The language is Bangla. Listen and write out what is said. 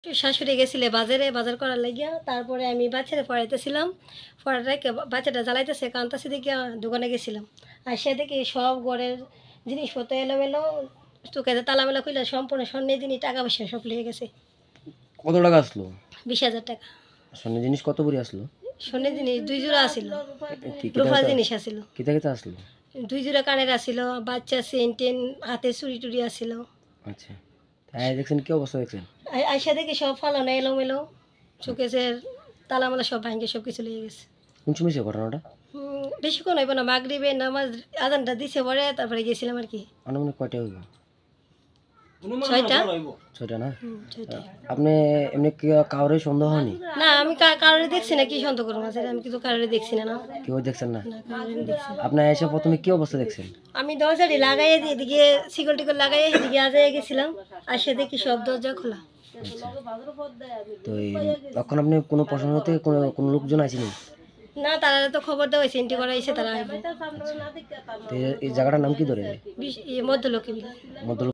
শাশুড়ি গেছিলে বাজারে বাজার করার লাগিয়া, তারপরে আমি বাচ্চারা পড়াইতেছিলাম, পড়ার রেখে বাচ্চাটা জ্বালাইতেছে কান্তাসি দেখে দোকানে গেছিলাম। আর সে দেখি সব ঘরের জিনিসপত্র এলোমেলো, চোখে তালামেলা খুলে সম্পূর্ণ স্বর্ণের জিনিস টাকা পয়সা সব লেগে গেছে। কত টাকা আসলো? 20,000 টাকা। স্বর্ণের জিনিস কত ভরি আসলো? স্বর্ণের জিনিস 2 জোড়া আসিল, কি রূপার জিনিস আসিল, কিতা কিতা আসলো? 2 জোড়া কানের আসিল, বাচ্চা চেন টেন, হাতে চুরি টুরি আসিল। আচ্ছা, তাই দেখছেন কি অবস্থা দেখছেন? আইসা দেখি সব ফালানো এলোমেলো, চোখের তালামেলা সব ভাঙে সব কিছু লেগে গেছে। কোন সময় ছিল ঘটনাটা? বেশিক্ষণ হইব না, মাগরিবের নামাজ আজানটা দিছে পরে তারপরে গেছিলাম আর কি। আনুমানিক কয়টা হইব? 6টা। 6টা না? 6টা। আপনি এমনি কি কাউরে সন্দেহ হয়নি? না, আমি কারোর দেখছি না, কি সন্দেহ করবো আছে, আমি কিন্তু কারোর দেখছি না। না, কেউ দেখছেন না? কারোর দেখছি না। আপনি এসে প্রথমে কি অবস্থা দেখছেন? আমি দরজাটি লাগাই এদিকে শিকল টিকল লাগাই এদিকে আজায় গেছিলাম, আর সে দেখি সব দরজা খোলা। তো তখন আপনি কোনো প্রশাসন থেকে কোনো লোকজন আসেনি? না, তারা তো খবর দেওয়া হয়েছে, এন্ট্রি করা হয়েছে, তারা আসবে। তো এই জায়গাটার নাম কি ধরে? মধ্যলোকে মধ্যলোক